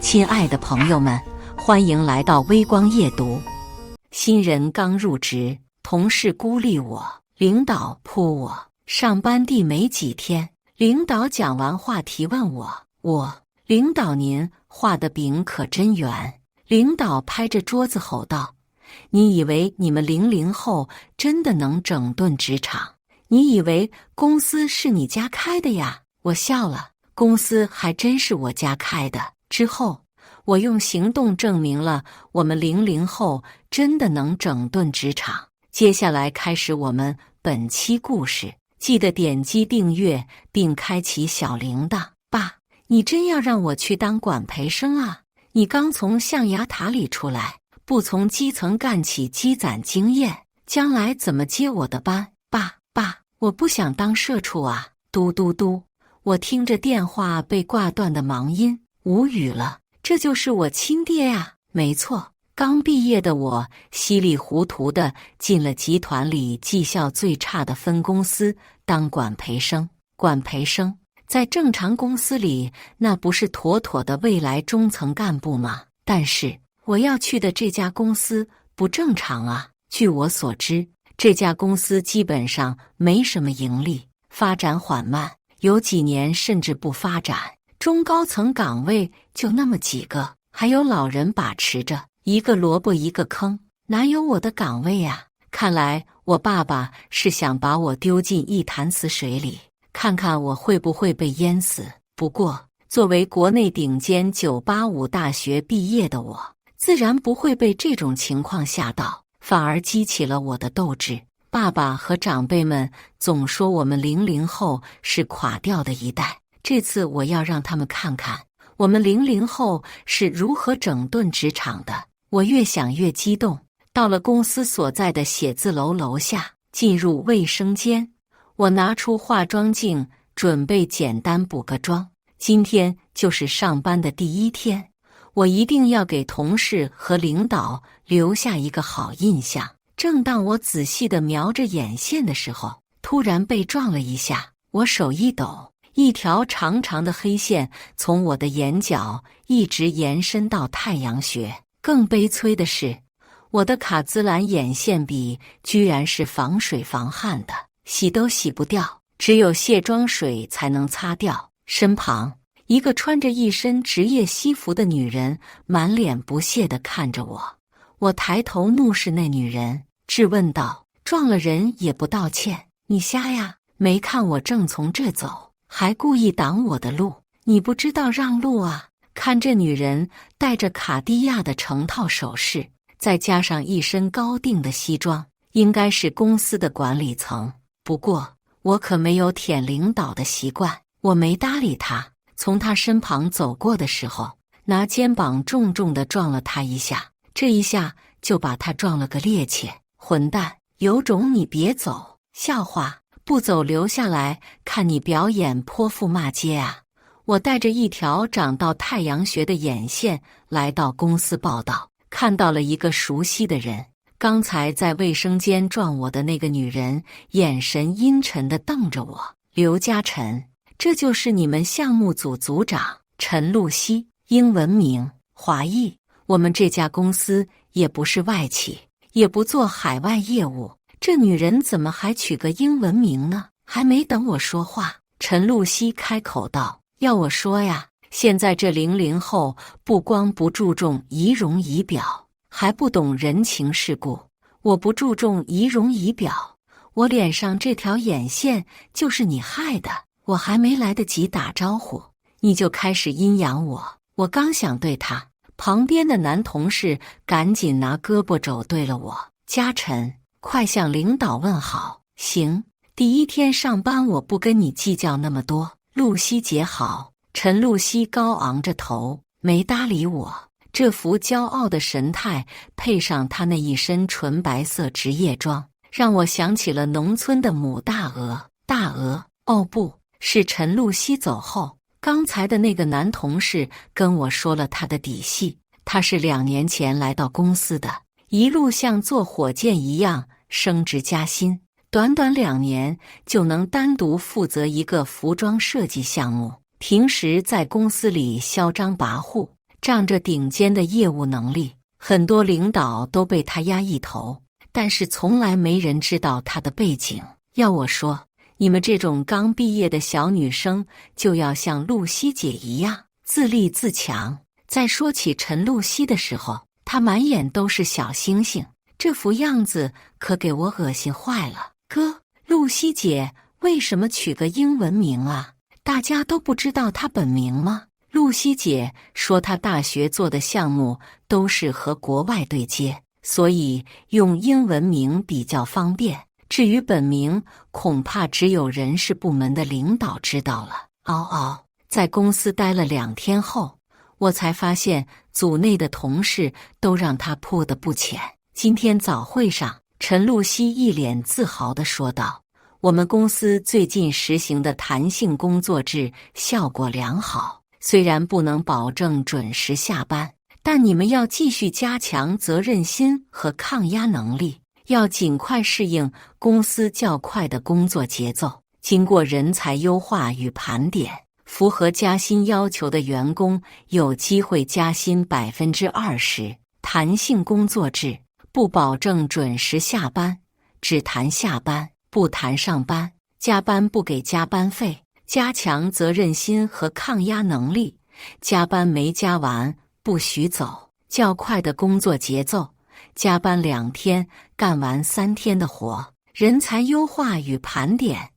亲爱的朋友们，欢迎来到微光夜读。新人刚入职，同事孤立我，领导扑我。上班第没几天，领导讲完话提问我领导您画的饼可真圆。领导拍着桌子吼道：你以为你们00后真的能整顿职场？你以为公司是你家开的呀？我笑了，公司还真是我家开的。之后我用行动证明了我们00后真的能整顿职场。接下来开始我们本期故事，记得点击订阅并开启小铃铛。爸，你真要让我去当管培生啊？你刚从象牙塔里出来，不从基层干起积攒经验，将来怎么接我的班？爸，我不想当社畜啊！嘟嘟嘟，我听着电话被挂断的忙音，无语了。这就是我亲爹呀！没错，刚毕业的我稀里糊涂的进了集团里绩效最差的分公司当管培生。管培生在正常公司里，那不是妥妥的未来中层干部吗？但是我要去的这家公司不正常啊！据我所知，这家公司基本上没什么盈利，发展缓慢，有几年甚至不发展。中高层岗位就那么几个，还有老人把持着，一个萝卜一个坑，哪有我的岗位啊？看来我爸爸是想把我丢进一潭死水里，看看我会不会被淹死。不过作为国内顶尖985大学毕业的我，自然不会被这种情况吓到，反而激起了我的斗志。爸爸和长辈们总说我们00后是垮掉的一代，这次我要让他们看看我们00后是如何整顿职场的。我越想越激动，到了公司所在的写字楼楼下，进入卫生间，我拿出化妆镜，准备简单补个妆。今天就是上班的第一天，我一定要给同事和领导留下一个好印象。正当我仔细地描着眼线的时候，突然被撞了一下，我手一抖，一条长长的黑线从我的眼角一直延伸到太阳穴。更悲催的是，我的卡姿兰眼线笔居然是防水防汗的，洗都洗不掉，只有卸妆水才能擦掉。身旁一个穿着一身职业西服的女人满脸不屑地看着我，我抬头怒视那女人，质问道：撞了人也不道歉，你瞎呀？没看我正从这走，还故意挡我的路，你不知道让路啊？看这女人戴着卡地亚的成套首饰，再加上一身高定的西装，应该是公司的管理层。不过我可没有舔领导的习惯，我没搭理她，从她身旁走过的时候，拿肩膀重重地撞了她一下，这一下就把她撞了个趔趄。混蛋，有种你别走！笑话，不走留下来看你表演泼妇骂街啊！我带着一条长到太阳穴的眼线来到公司报道，看到了一个熟悉的人。刚才在卫生间撞我的那个女人，眼神阴沉地瞪着我。刘嘉晨，这就是你们项目组组长陈露西，英文名华裔。我们这家公司也不是外企，也不做海外业务，这女人怎么还取个英文名呢？还没等我说话，陈露西开口道：要我说呀，现在这00后不光不注重仪容仪表，还不懂人情世故。我不注重仪容仪表，我脸上这条眼线就是你害的。我还没来得及打招呼，你就开始阴阳我。我刚想对他，旁边的男同事赶紧拿胳膊肘对了我：嘉晨，快向领导问好。行，第一天上班我不跟你计较那么多。露西姐好。陈露西高昂着头，没搭理我。这副骄傲的神态，配上她那一身纯白色职业装，让我想起了农村的母大鹅。大鹅？哦，不是。陈露西走后，刚才的那个男同事跟我说了他的底细。他是2年前来到公司的，一路像坐火箭一样升职加薪，短短2年就能单独负责一个服装设计项目。平时在公司里嚣张跋扈，仗着顶尖的业务能力，很多领导都被他压一头，但是从来没人知道他的背景。要我说，你们这种刚毕业的小女生就要像露西姐一样自立自强。在说起陈露西的时候，她满眼都是小星星，这副样子可给我恶心坏了。哥，露西姐为什么取个英文名啊？大家都不知道她本名吗？露西姐说她大学做的项目都是和国外对接，所以用英文名比较方便。至于本名，恐怕只有人事部门的领导知道了。在公司待了2天后，我才发现组内的同事都让他泼得不浅。今天早会上，陈露西一脸自豪地说道：“我们公司最近实行的弹性工作制效果良好，虽然不能保证准时下班，但你们要继续加强责任心和抗压能力。”要尽快适应公司较快的工作节奏，经过人才优化与盘点，符合加薪要求的员工有机会加薪20%。弹性工作制不保证准时下班，只谈下班，不谈上班，加班不给加班费，加强责任心和抗压能力，加班没加完不许走，较快的工作节奏。加班2天，干完3天的活，人才优化与盘点，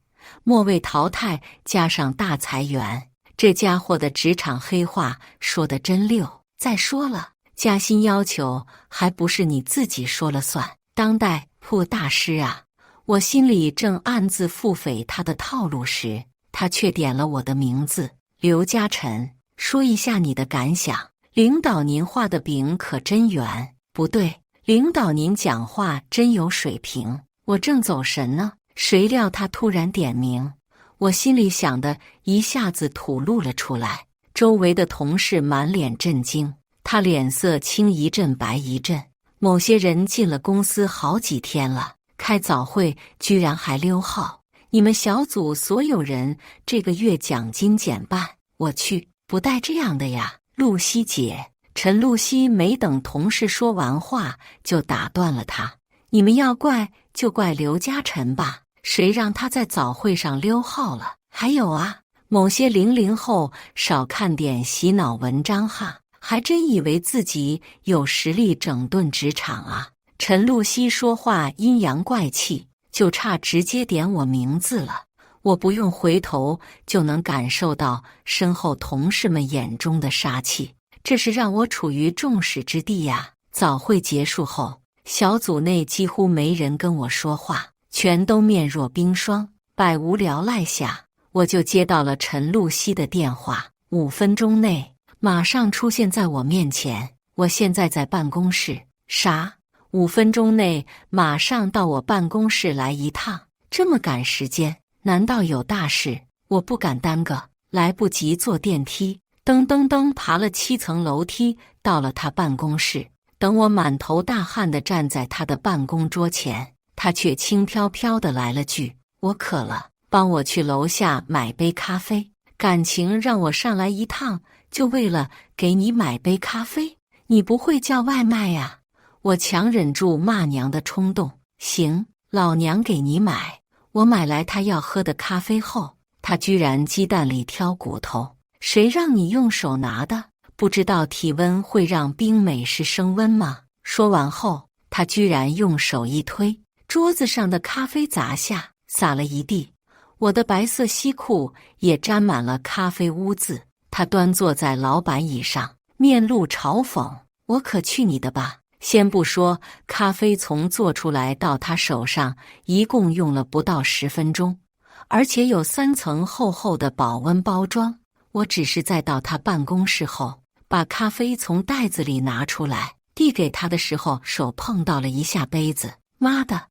末位淘汰加上大裁员，这家伙的职场黑话说得真溜。再说了，加薪要求还不是你自己说了算，当代破大师啊！我心里正暗自腹诽他的套路时，他却点了我的名字：刘嘉晨，说一下你的感想。领导您画的饼可真圆。不对，领导您讲话真有水平。我正走神呢，谁料他突然点名，我心里想的一下子吐露了出来。周围的同事满脸震惊，他脸色青一阵白一阵。某些人进了公司好几天了，开早会居然还溜号。你们小组所有人这个月奖金减半，我去，不带这样的呀！露西姐，陈露西没等同事说完话就打断了他：“你们要怪就怪刘嘉晨吧，谁让他在早会上溜号了？还有啊，某些00后少看点洗脑文章哈，还真以为自己有实力整顿职场啊！”陈露西说话阴阳怪气，就差直接点我名字了。我不用回头就能感受到身后同事们眼中的杀气，这是让我处于众矢之的呀。早会结束后，小组内几乎没人跟我说话，全都面若冰霜，百无聊赖下，我就接到了陈露西的电话，5分钟内马上出现在我面前。我现在在办公室。啥？5分钟内马上到我办公室来一趟？这么赶时间？难道有大事？我不敢耽搁，来不及坐电梯，噔噔噔爬了7层楼梯，到了他办公室。等我满头大汗地站在他的办公桌前，他却轻飘飘地来了句：“我渴了，帮我去楼下买杯咖啡。”感情让我上来一趟，就为了给你买杯咖啡？你不会叫外卖呀？我强忍住骂娘的冲动：“行，老娘给你买。”我买来他要喝的咖啡后，他居然鸡蛋里挑骨头。谁让你用手拿的？不知道体温会让冰美式升温吗？说完后，他居然用手一推，桌子上的咖啡砸下，洒了一地。我的白色西裤也沾满了咖啡污渍。他端坐在老板椅上，面露嘲讽：“我可去你的吧！”先不说咖啡从做出来到他手上一共用了不到10分钟，而且有3层厚厚的保温包装。我只是在到他办公室后，把咖啡从袋子里拿出来，递给他的时候，手碰到了一下杯子。妈的！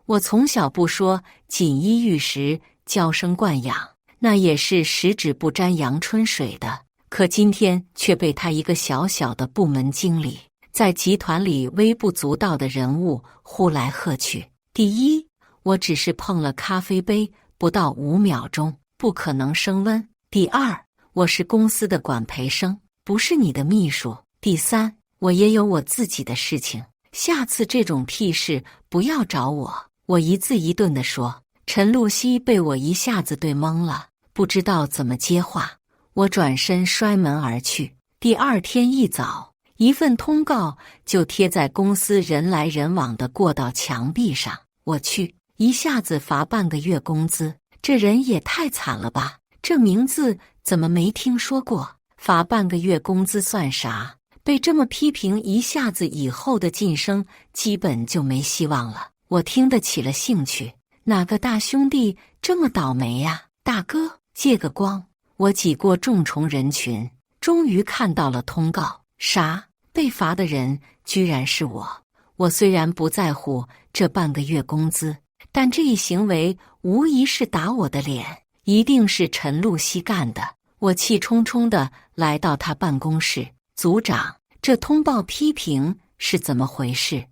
我从小不说锦衣玉食、娇生惯养，那也是十指不沾阳春水的。可今天却被他一个小小的部门经理，在集团里微不足道的人物呼来喝去。第一，我只是碰了咖啡杯不到5秒钟，不可能升温。第二，我是公司的管培生，不是你的秘书。第三，我也有我自己的事情，下次这种屁事不要找我。我一字一顿地说。陈露西被我一下子对懵了，不知道怎么接话。我转身摔门而去。第二天一早，一份通告就贴在公司人来人往的过道墙壁上。我去，一下子罚半个月工资，这人也太惨了吧！这名字怎么没听说过？罚半个月工资算啥？被这么批评，一下子以后的晋升基本就没希望了。我听得起了兴趣。哪个大兄弟这么倒霉呀？大哥，借个光！我挤过重重人群，终于看到了通告。啥？被罚的人居然是我！我虽然不在乎这半个月工资，但这一行为无疑是打我的脸，一定是陈露西干的。我气冲冲地来到他办公室。组长，这通报批评是怎么回事？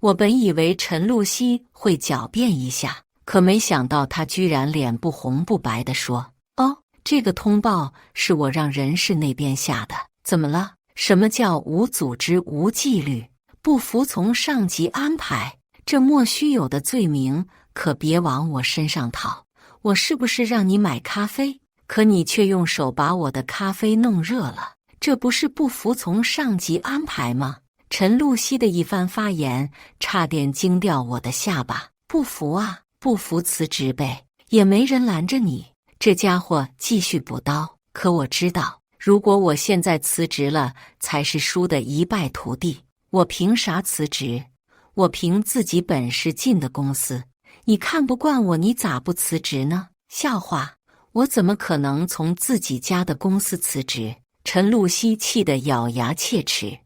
我本以为陈露西会狡辩一下，可没想到他居然脸不红不白地说：“哦，这个通报是我让人事那边下的。怎么了？什么叫无组织无纪律？不服从上级安排？这莫须有的罪名可别往我身上套。我是不是让你买咖啡，可你却用手把我的咖啡弄热了？这不是不服从上级安排吗？”陈露西的一番发言差点惊掉我的下巴。不服啊？不服辞职呗，也没人拦着你。这家伙继续补刀。可我知道，如果我现在辞职了，才是输得一败涂地。我凭啥辞职？我凭自己本事进的公司。你看不惯我，你咋不辞职呢？笑话！我怎么可能从自己家的公司辞职？陈露西气得咬牙切齿。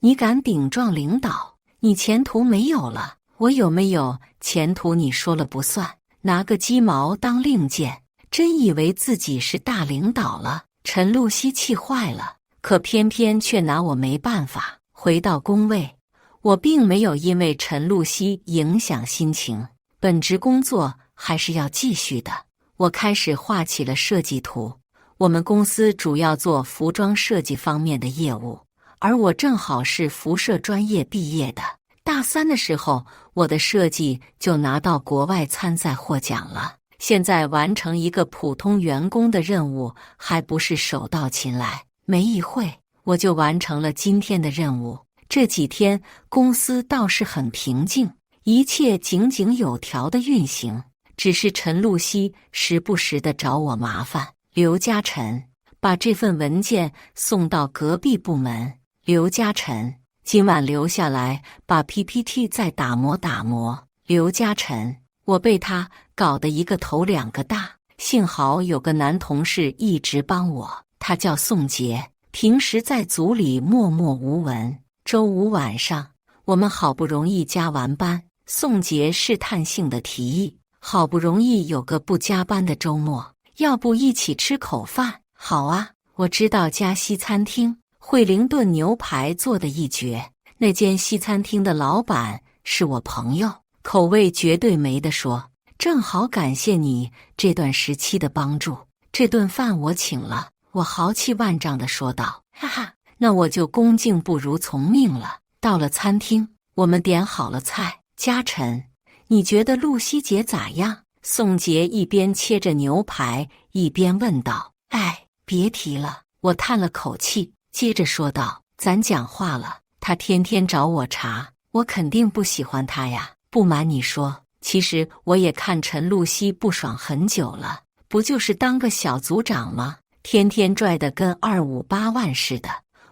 你敢顶撞领导，你前途没有了。我有没有前途你说了不算，拿个鸡毛当令箭，真以为自己是大领导了？陈露西气坏了，可偏偏却拿我没办法。回到工位，我并没有因为陈露西影响心情，本职工作还是要继续的。我开始画起了设计图。我们公司主要做服装设计方面的业务，而我正好是辐射专业毕业的。大三的时候，我的设计就拿到国外参赛获奖了。现在完成一个普通员工的任务，还不是手到擒来。没一会，我就完成了今天的任务。这几天公司倒是很平静，一切井井有条的运行。只是陈露西时不时地找我麻烦。刘嘉诚，把这份文件送到隔壁部门。刘嘉诚，今晚留下来把 PPT 再打磨打磨。刘嘉诚，我被他搞得一个头两个大。幸好有个男同事一直帮我，他叫宋杰，平时在组里默默无闻。周五晚上，我们好不容易加完班，宋杰试探性的提议，好不容易有个不加班的周末，要不一起吃口饭？好啊，我知道家西餐厅惠灵顿牛排做的一绝，那间西餐厅的老板是我朋友，口味绝对没得说。正好感谢你这段时期的帮助，这顿饭我请了。我豪气万丈地说道。哈哈，那我就恭敬不如从命了。到了餐厅，我们点好了菜。嘉诚，你觉得露西姐咋样？宋杰一边切着牛排一边问道。哎，别提了，我叹了口气，接着说道，咱讲话了，他天天找我茬，我肯定不喜欢他呀。不瞒你说，其实我也看陈露西不爽很久了，不就是当个小组长吗？天天拽得跟258万似的。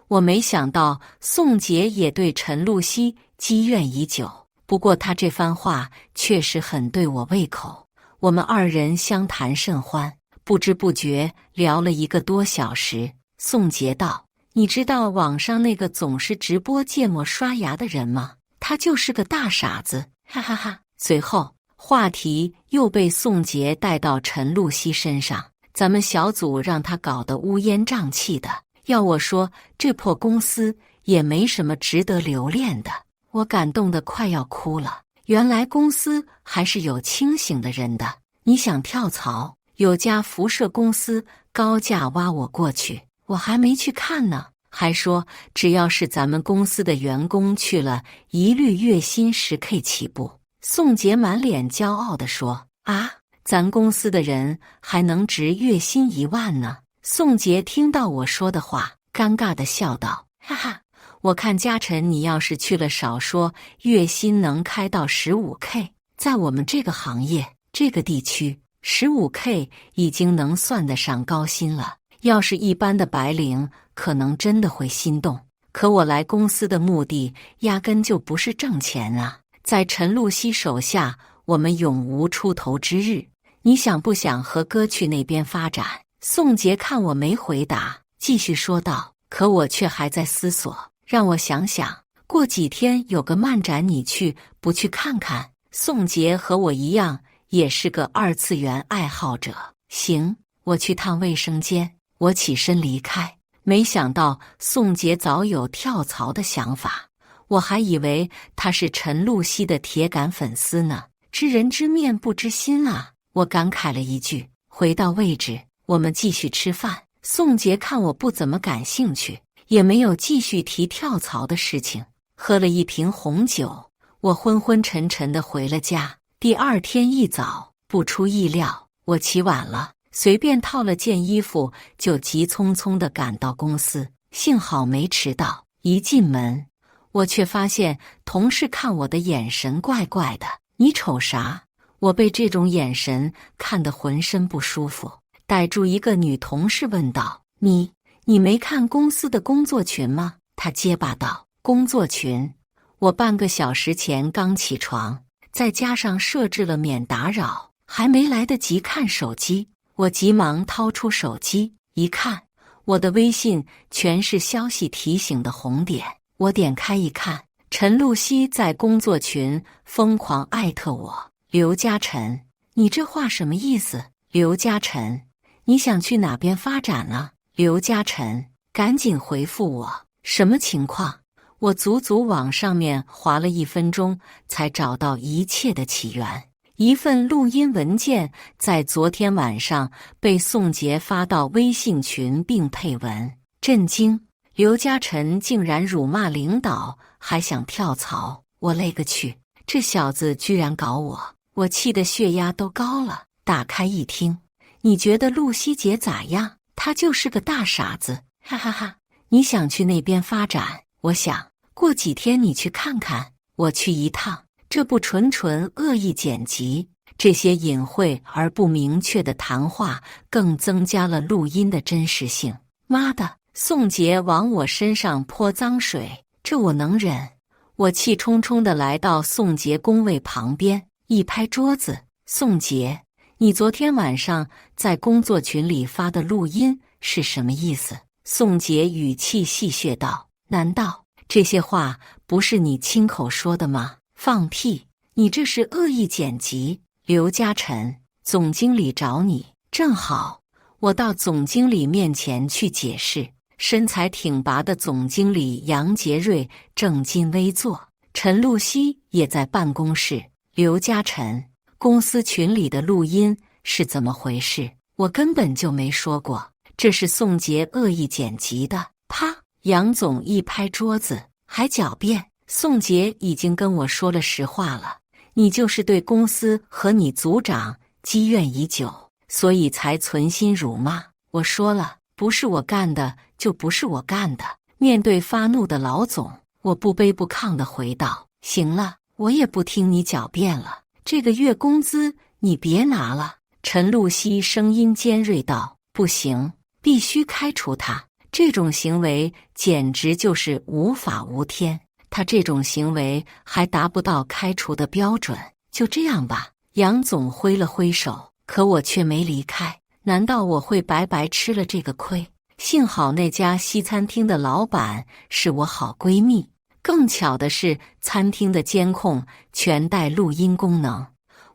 我没想到宋杰也对陈露西积怨已久，不过他这番话确实很对我胃口。我们二人相谈甚欢，不知不觉聊了1个多小时。宋杰道，你知道网上那个总是直播芥末刷牙的人吗？他就是个大傻子，哈哈哈。随后话题又被宋杰带到陈露西身上，咱们小组让他搞得乌烟瘴气的，要我说这破公司也没什么值得留恋的。我感动得快要哭了，原来公司还是有清醒的人的。你想跳槽，有家辐射公司高价挖我过去，我还没去看呢。还说只要是咱们公司的员工去了，一律月薪10K 起步。宋杰满脸骄傲地说：“啊，咱公司的人还能值月薪1万呢？”宋杰听到我说的话，尴尬地笑道：“哈哈，我看嘉诚你要是去了，少说月薪能开到15K。在我们这个行业、这个地区，15K 已经能算得上高薪了。要是一般的白领，可能真的会心动。可我来公司的目的，压根就不是挣钱啊！在陈露西手下，我们永无出头之日。你想不想和哥去那边发展？”宋杰看我没回答，继续说道：“可我却还在思索，让我想想，过几天有个漫展，你去不去看看？”宋杰和我一样，也是个2次元爱好者。行，我去趟卫生间。我起身离开，没想到宋杰早有跳槽的想法，我还以为他是陈露西的铁杆粉丝呢。知人知面不知心啊！我感慨了一句。回到位置，我们继续吃饭。宋杰看我不怎么感兴趣，也没有继续提跳槽的事情，喝了一瓶红酒，我昏昏沉沉地回了家。第2天一早，不出意料，我起晚了，随便套了件衣服，就急匆匆地赶到公司。幸好没迟到。一进门，我却发现同事看我的眼神怪怪的。你瞅啥？我被这种眼神看得浑身不舒服，逮住一个女同事问道：“你没看公司的工作群吗？”她结巴道：“工作群？我半个小时前刚起床，再加上设置了免打扰，还没来得及看手机。”我急忙掏出手机，一看，我的微信全是消息提醒的红点。我点开一看，陈露西在工作群疯狂艾特我：“刘嘉诚，你这话什么意思？刘嘉诚，你想去哪边发展啊？刘嘉诚，赶紧回复我，什么情况？”我足足往上面滑了1分钟，才找到一切的起源。一份录音文件在昨天晚上被宋杰发到微信群，并配文：“震惊，刘嘉诚竟然辱骂领导，还想跳槽！”我勒个去，这小子居然搞我！我气得血压都高了。打开一听，你觉得露西姐咋样？她就是个大傻子，哈哈哈！你想去那边发展？我想过几天你去看看，我去一趟。这不纯纯恶意剪辑？这些隐晦而不明确的谈话更增加了录音的真实性。妈的！宋杰往我身上泼脏水，这我能忍？我气冲冲地来到宋杰工位旁边，一拍桌子：“宋杰，你昨天晚上在工作群里发的录音是什么意思？”宋杰语气戏谑道：“难道这些话不是你亲口说的吗？”“放屁！你这是恶意剪辑。”“刘嘉诚，总经理找你。”“正好，我到总经理面前去解释。”身材挺拔的总经理杨杰瑞正襟危坐，陈露西也在办公室。“刘嘉诚，公司群里的录音是怎么回事？我根本就没说过，这是宋杰恶意剪辑的。”啪！杨总一拍桌子：“还狡辩！宋杰已经跟我说了实话了，你就是对公司和你组长积怨已久，所以才存心辱骂。我说了，不是我干的就不是我干的。”面对发怒的老总，我不卑不亢地回道：“行了，我也不听你狡辩了，这个月工资你别拿了。”陈露西声音尖锐道：“不行，必须开除他，这种行为简直就是无法无天。他这种行为还达不到开除的标准。就这样吧。”杨总挥了挥手，可我却没离开。难道我会白白吃了这个亏？幸好那家西餐厅的老板是我好闺蜜，更巧的是，餐厅的监控全带录音功能。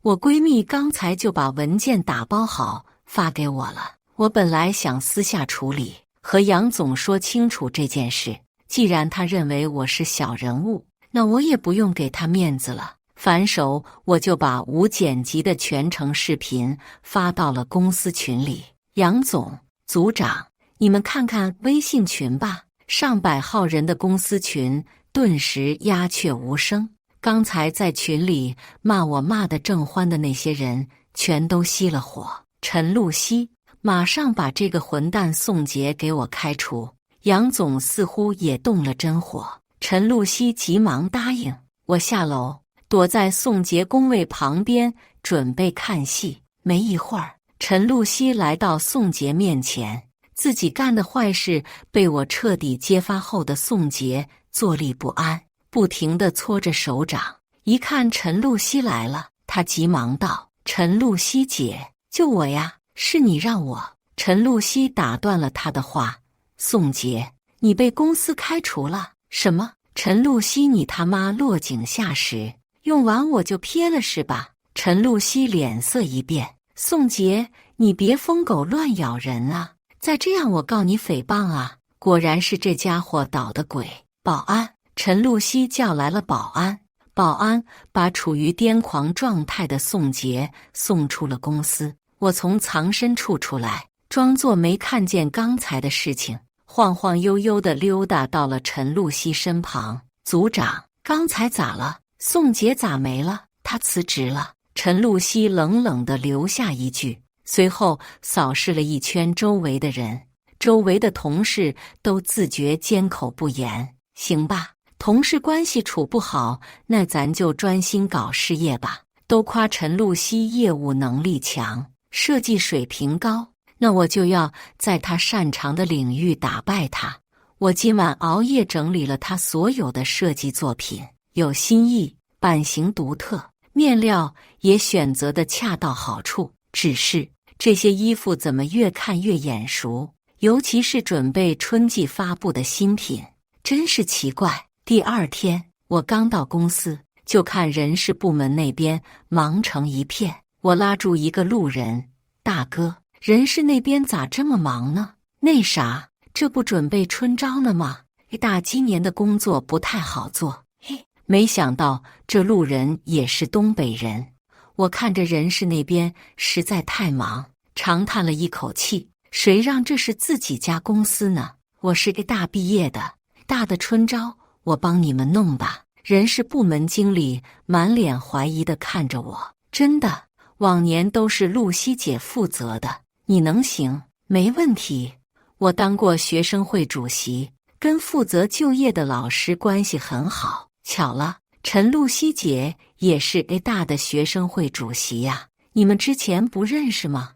我闺蜜刚才就把文件打包好发给我了。我本来想私下处理，和杨总说清楚这件事。既然他认为我是小人物，那我也不用给他面子了。反手我就把无剪辑的全程视频发到了公司群里。“杨总、组长，你们看看微信群吧，上百号人的公司群顿时鸦雀无声。刚才在群里骂我骂得正欢的那些人，全都熄了火。陈露西，马上把这个混蛋宋杰给我开除。杨总似乎也动了真火。陈露西急忙答应。我下楼，躲在宋杰工位旁边，准备看戏。没一会儿，陈露西来到宋杰面前。自己干的坏事被我彻底揭发后的宋杰坐立不安，不停地搓着手掌。一看陈露西来了，他急忙道：“陈露西姐，就我呀，是你让我……”陈露西打断了他的话：“宋杰，你被公司开除了？什么？陈露西，你他妈落井下石，用完我就撇了是吧？”陈露西脸色一变：“宋杰，你别疯狗乱咬人啊！再这样我告你诽谤啊！”果然是这家伙捣的鬼。保安！陈露西叫来了保安。保安把处于癫狂状态的宋杰送出了公司。我从藏身处出来，装作没看见刚才的事情，晃晃悠悠地溜达到了陈露西身旁。组长，刚才咋了？宋杰咋没了？他辞职了。陈露西冷冷地留下一句，随后扫视了一圈周围的人。周围的同事都自觉缄口不言。行吧，同事关系处不好，那咱就专心搞事业吧。都夸陈露西业务能力强，设计水平高，那我就要在她擅长的领域打败她。我今晚熬夜整理了她所有的设计作品，有新意，版型独特，面料也选择的恰到好处。只是这些衣服怎么越看越眼熟，尤其是准备春季发布的新品，真是奇怪。第二天，我刚到公司，就看人事部门那边忙成一片。我拉住一个路人：“大哥，人事那边咋这么忙呢？那啥，这不准备春招呢吗？大今年的工作不太好做。”嘿，没想到这路人也是东北人。我看着人事那边实在太忙，长叹了一口气。谁让这是自己家公司呢？我是个大毕业的，大的春招我帮你们弄吧。人事部门经理满脸怀疑地看着我：“真的？往年都是露西姐负责的，你能行？”“没问题，我当过学生会主席，跟负责就业的老师关系很好。巧了，陈露西姐也是 A 大的学生会主席呀，你们之前不认识吗？”“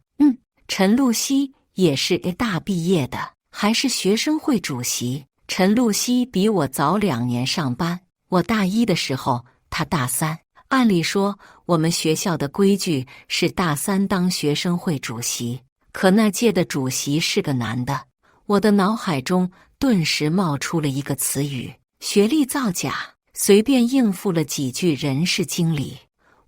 陈露西也是 A 大毕业的，还是学生会主席。陈露西比我早2年上班，我大1的时候，她大3。按理说，我们学校的规矩是大3当学生会主席，可那届的主席是个男的。”我的脑海中顿时冒出了一个词语：学历造假。随便应付了几句人事经理，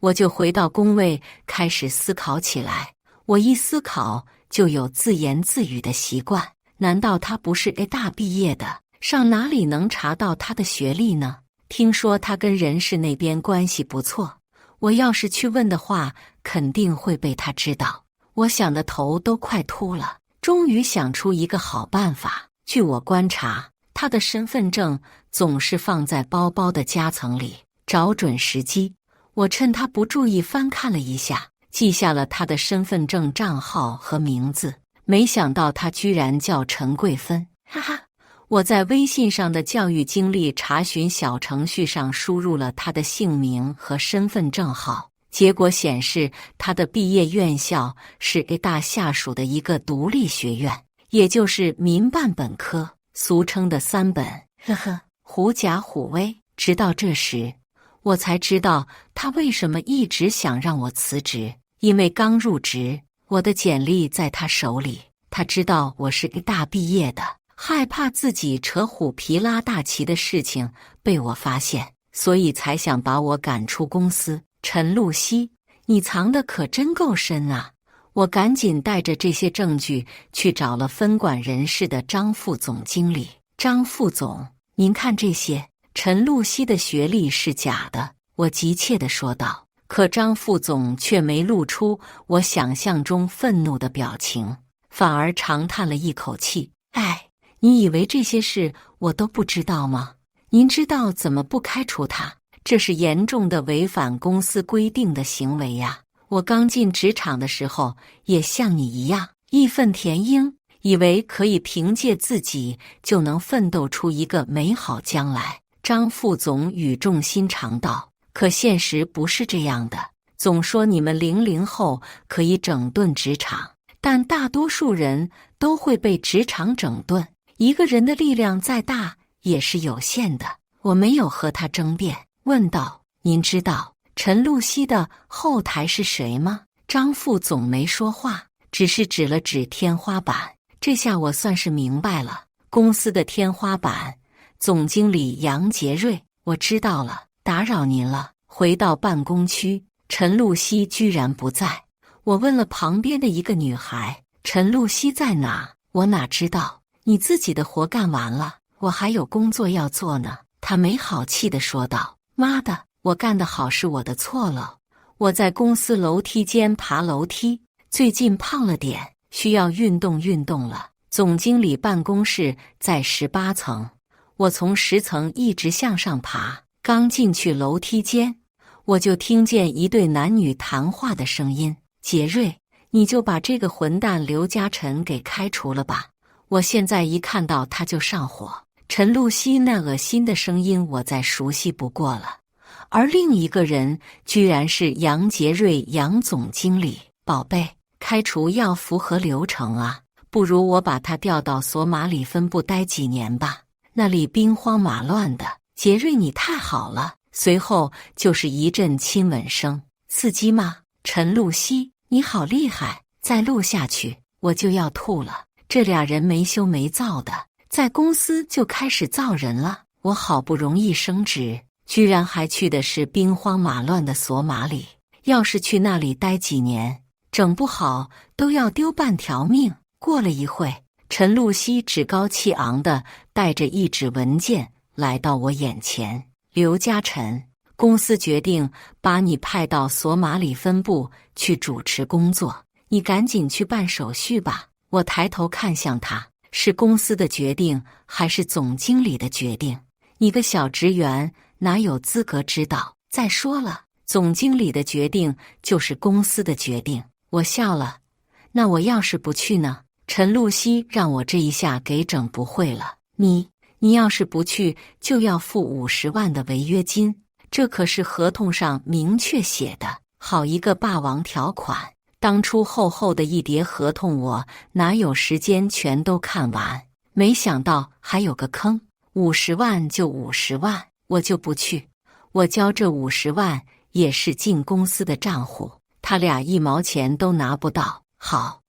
我就回到工位开始思考起来。我一思考就有自言自语的习惯。难道他不是 A 大毕业的？上哪里能查到他的学历呢？听说他跟人事那边关系不错，我要是去问的话，肯定会被他知道。我想的头都快秃了，终于想出一个好办法。据我观察，他的身份证总是放在包包的夹层里。找准时机，我趁他不注意翻看了一下，记下了他的身份证账号和名字。没想到他居然叫陈桂芬，哈哈！我在微信上的教育经历查询小程序上输入了他的姓名和身份证号，结果显示他的毕业院校是 A 大下属的一个独立学院，也就是民办本科，俗称的3本。呵呵，狐假虎威。直到这时，我才知道他为什么一直想让我辞职，因为刚入职，我的简历在他手里，他知道我是个大毕业的，害怕自己扯虎皮拉大旗的事情被我发现，所以才想把我赶出公司。陈露西，你藏的可真够深啊！我赶紧带着这些证据去找了分管人事的张副总经理。张副总，您看这些，陈露西的学历是假的，我急切地说道。可张副总却没露出我想象中愤怒的表情，反而长叹了一口气：“哎，你以为这些事我都不知道吗？您知道怎么不开除他？这是严重的违反公司规定的行为呀！我刚进职场的时候也像你一样义愤填膺，以为可以凭借自己就能奋斗出一个美好将来。张副总语重心长道，可现实不是这样的。总说你们00后可以整顿职场，但大多数人都会被职场整顿。一个人的力量再大也是有限的。我没有和他争辩，问道：您知道陈露西的后台是谁吗？张副总没说话，只是指了指天花板。这下我算是明白了，公司的天花板，总经理杨杰瑞。我知道了，打扰您了。回到办公区，陈露西居然不在。我问了旁边的一个女孩，陈露西在哪？我哪知道，你自己的活干完了，我还有工作要做呢。她没好气地说道，妈的，我干得好是我的错了。我在公司楼梯间爬楼梯，最近胖了点，需要运动运动了。总经理办公室在18层，我从10层一直向上爬，刚进去楼梯间，我就听见一对男女谈话的声音：杰瑞，你就把这个混蛋刘嘉诚给开除了吧。我现在一看到他就上火。陈露西那恶心的声音我再熟悉不过了，而另一个人居然是杨杰瑞杨总经理。宝贝，开除要符合流程啊，不如我把他调到索马里分部待几年吧，那里兵荒马乱的。杰瑞你太好了。随后就是一阵亲吻声。刺激吗？陈露西，你好厉害，再录下去我就要吐了。这俩人没羞没臊的，在公司就开始造人了。我好不容易升职，居然还去的是兵荒马乱的索马里，要是去那里待几年，整不好都要丢半条命。过了一会，陈露西趾高气昂地带着一纸文件来到我眼前。刘嘉诚，公司决定把你派到索马里分部去主持工作，你赶紧去办手续吧。我抬头看向他，是公司的决定还是总经理的决定？你个小职员哪有资格知道？再说了，总经理的决定就是公司的决定。我笑了，那我要是不去呢？陈露西让我这一下给整不会了。你要是不去，就要付50万的违约金，这可是合同上明确写的。好一个霸王条款！当初厚厚的一叠合同，我哪有时间全都看完？没想到还有个坑，50万就50万，我就不去。我交这50万也是进公司的账户，他俩1毛钱都拿不到。好，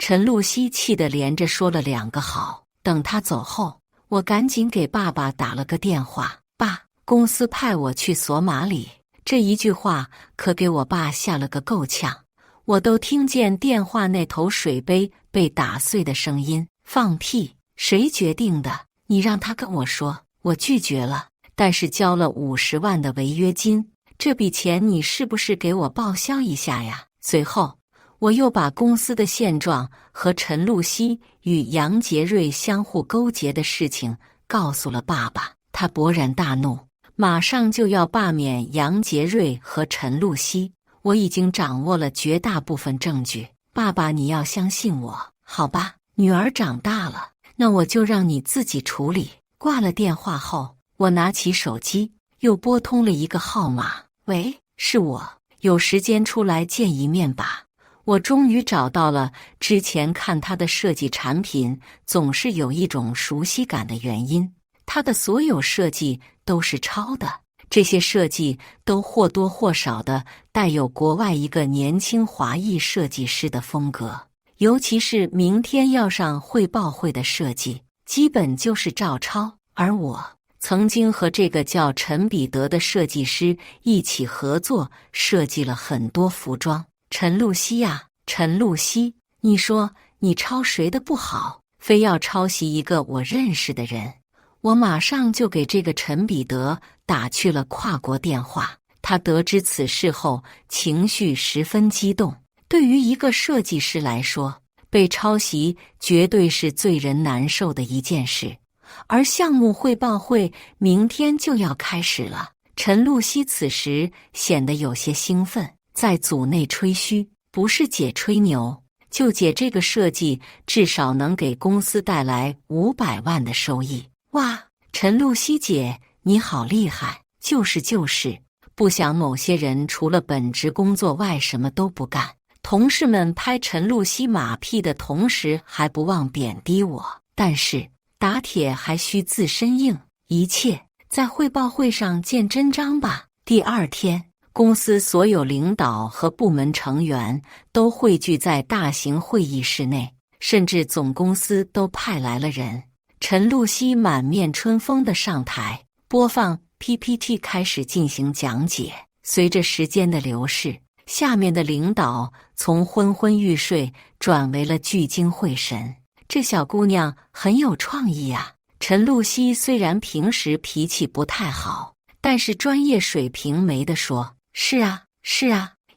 陈露西气得连着说了2个好。等他走后，我赶紧给爸爸打了个电话，爸，公司派我去索马里。这一句话可给我爸吓了个够呛，我都听见电话那头水杯被打碎的声音。放屁！谁决定的？你让他跟我说。我拒绝了，但是交了50万的违约金，这笔钱你是不是给我报销一下呀？随后我又把公司的现状和陈露西与杨杰瑞相互勾结的事情告诉了爸爸，他勃然大怒，马上就要罢免杨杰瑞和陈露西。我已经掌握了绝大部分证据，爸爸你要相信我，好吧？女儿长大了，那我就让你自己处理。挂了电话后，我拿起手机又拨通了一个号码。喂，是我，有时间出来见一面吧。我终于找到了之前看他的设计产品总是有一种熟悉感的原因，他的所有设计都是抄的，这些设计都或多或少的带有国外一个年轻华裔设计师的风格，尤其是明天要上汇报会的设计，基本就是照抄。而我曾经和这个叫陈彼得的设计师一起合作，设计了很多服装。陈露西呀，陈露西，你说你抄谁的不好，非要抄袭一个我认识的人？我马上就给这个陈彼得打去了跨国电话。他得知此事后，情绪十分激动。对于一个设计师来说，被抄袭绝对是最人难受的一件事。而项目汇报会明天就要开始了，陈露西此时显得有些兴奋，在组内吹嘘，不是姐吹牛，就姐这个设计至少能给公司带来500万的收益。哇，陈露西姐，你好厉害！就是，不想某些人除了本职工作外什么都不干。同事们拍陈露西马屁的同时，还不忘贬低我。但是打铁还需自身硬，一切在汇报会上见真章吧。第二天，公司所有领导和部门成员都汇聚在大型会议室内，甚至总公司都派来了人。陈露西满面春风地上台，播放 PPT 开始进行讲解。随着时间的流逝，下面的领导从昏昏欲睡转为了聚精会神。这小姑娘很有创意啊！陈露西虽然平时脾气不太好，但是专业水平没得说。是啊，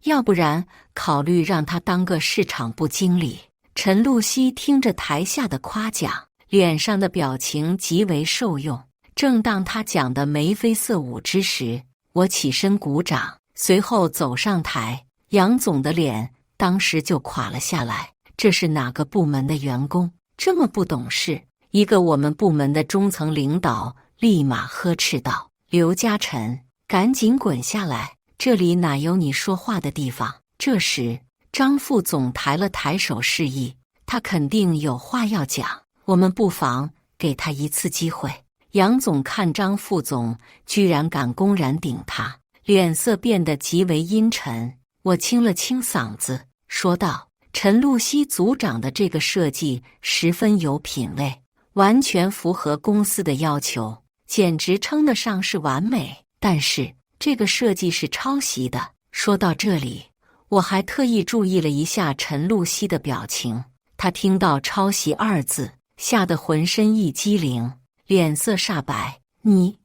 要不然考虑让她当个市场部经理。陈露西听着台下的夸奖，脸上的表情极为受用。正当她讲得眉飞色舞之时，我起身鼓掌，随后走上台。杨总的脸当时就垮了下来。这是哪个部门的员工？这么不懂事！一个我们部门的中层领导立马呵斥道：“刘嘉诚，赶紧滚下来！这里哪有你说话的地方？”这时，张副总抬了抬手示意，他肯定有话要讲，我们不妨给他一次机会。杨总看张副总居然敢公然顶他，脸色变得极为阴沉。我清了清嗓子，说道：“陈露西组长的这个设计十分有品位，完全符合公司的要求，简直称得上是完美。但是这个设计是抄袭的。”说到这里，我还特意注意了一下陈露西的表情，她听到抄袭二字，吓得浑身一激灵，脸色煞白。你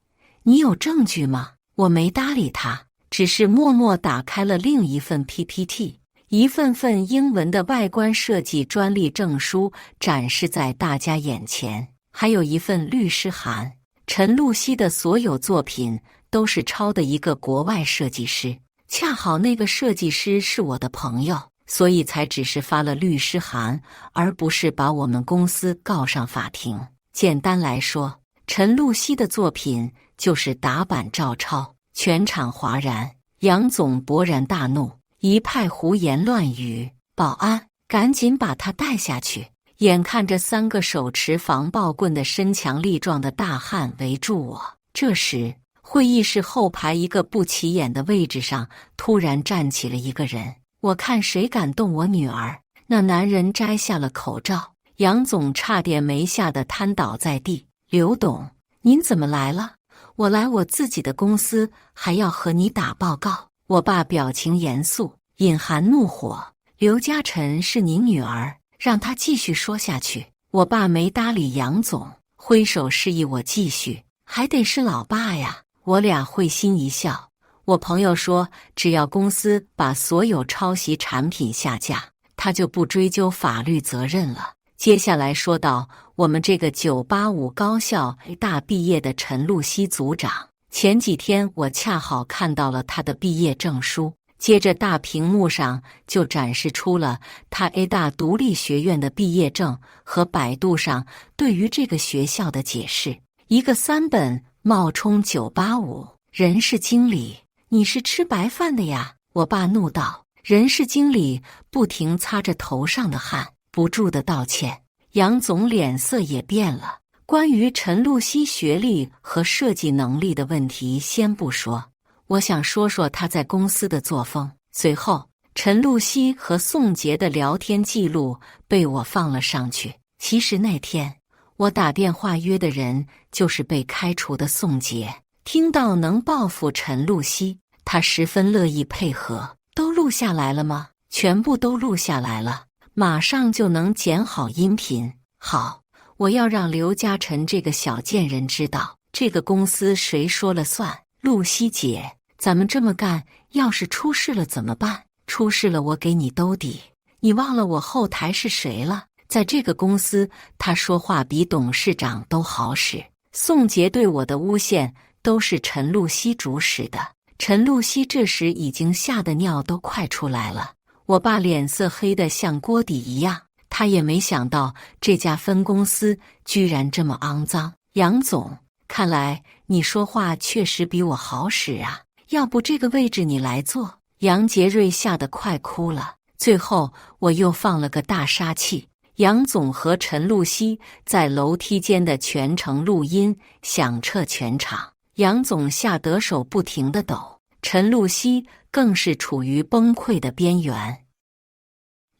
有证据吗？我没搭理她，只是默默打开了另一份 PPT。一份份英文的外观设计专利证书展示在大家眼前，还有一份律师函。陈露西的所有作品都是抄的一个国外设计师，恰好那个设计师是我的朋友，所以才只是发了律师函，而不是把我们公司告上法庭。简单来说，陈露西的作品就是打版照抄。全场哗然，杨总勃然大怒，一派胡言乱语。保安，赶紧把他带下去！眼看着3个手持防爆棍的身强力壮的大汉围住我。这时，会议室后排一个不起眼的位置上突然站起了一个人。我看谁敢动我女儿！那男人摘下了口罩，杨总差点没吓得瘫倒在地。刘董，您怎么来了？我来我自己的公司，还要和你打报告。我爸表情严肃，隐含怒火。刘嘉诚是您女儿，让她继续说下去。我爸没搭理杨总，挥手示意我继续。还得是老爸呀！我俩会心一笑。我朋友说，只要公司把所有抄袭产品下架，他就不追究法律责任了。接下来说到我们这个985高校大毕业的陈露西组长，前几天我恰好看到了他的毕业证书，接着大屏幕上就展示出了他 A 大独立学院的毕业证和百度上对于这个学校的解释。一个3本冒充985人事经理，你是吃白饭的呀！我爸怒道。人事经理不停擦着头上的汗，不住地道歉。杨总脸色也变了。关于陈露西学历和设计能力的问题先不说，我想说说他在公司的作风。随后，陈露西和宋杰的聊天记录被我放了上去。其实那天我打电话约的人就是被开除的宋杰。听到能报复陈露西，他十分乐意配合。都录下来了吗？全部都录下来了，马上就能剪好音频。好，我要让刘嘉诚这个小贱人知道，这个公司谁说了算。露西姐，咱们这么干，要是出事了怎么办？出事了我给你兜底，你忘了我后台是谁了？在这个公司，他说话比董事长都好使。宋杰对我的诬陷都是陈露西主使的。陈露西这时已经吓得尿都快出来了。我爸脸色黑得像锅底一样，他也没想到这家分公司居然这么肮脏。杨总，看来你说话确实比我好使啊，要不这个位置你来坐？杨杰瑞吓得快哭了。最后我又放了个大杀器，杨总和陈露西在楼梯间的全程录音响彻全场。杨总吓得手不停地抖，陈露西更是处于崩溃的边缘。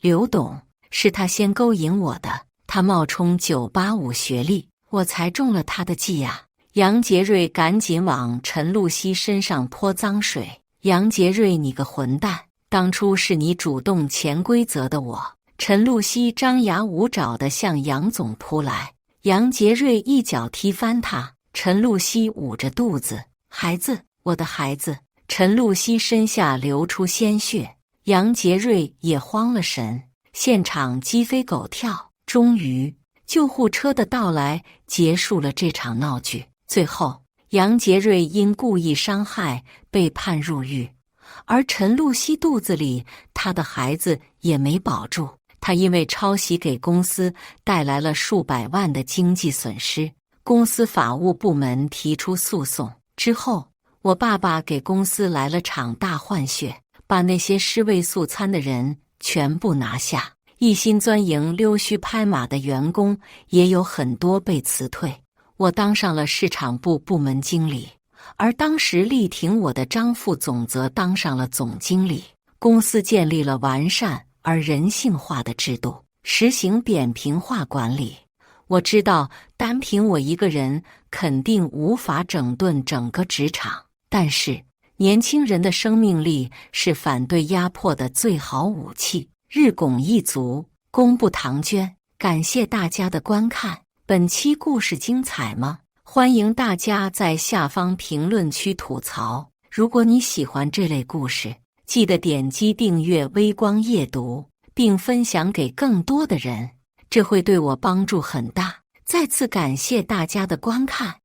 刘董，是他先勾引我的，他冒充985学历，我才中了他的计呀！杨杰瑞赶紧往陈露西身上泼脏水。杨杰瑞，你个混蛋！当初是你主动潜规则的我。陈露西张牙舞爪地向杨总扑来，杨杰瑞一脚踢翻他。陈露西捂着肚子，孩子，我的孩子！陈露西身下流出鲜血，杨杰瑞也慌了神，现场鸡飞狗跳。终于，救护车的到来结束了这场闹剧。最后，杨杰瑞因故意伤害被判入狱，而陈露西肚子里她的孩子也没保住。她因为抄袭给公司带来了数百万的经济损失，公司法务部门提出诉讼。之后，我爸爸给公司来了场大换血，把那些尸位素餐的人全部拿下。一心钻营溜须拍马的员工也有很多被辞退。我当上了市场部部门经理，而当时力挺我的张副总则当上了总经理。公司建立了完善而人性化的制度，实行扁平化管理。我知道单凭我一个人肯定无法整顿整个职场，但是年轻人的生命力是反对压迫的最好武器。日拱一卒，功不唐捐。感谢大家的观看。本期故事精彩吗？欢迎大家在下方评论区吐槽。如果你喜欢这类故事，记得点击订阅微光夜读，并分享给更多的人，这会对我帮助很大。再次感谢大家的观看。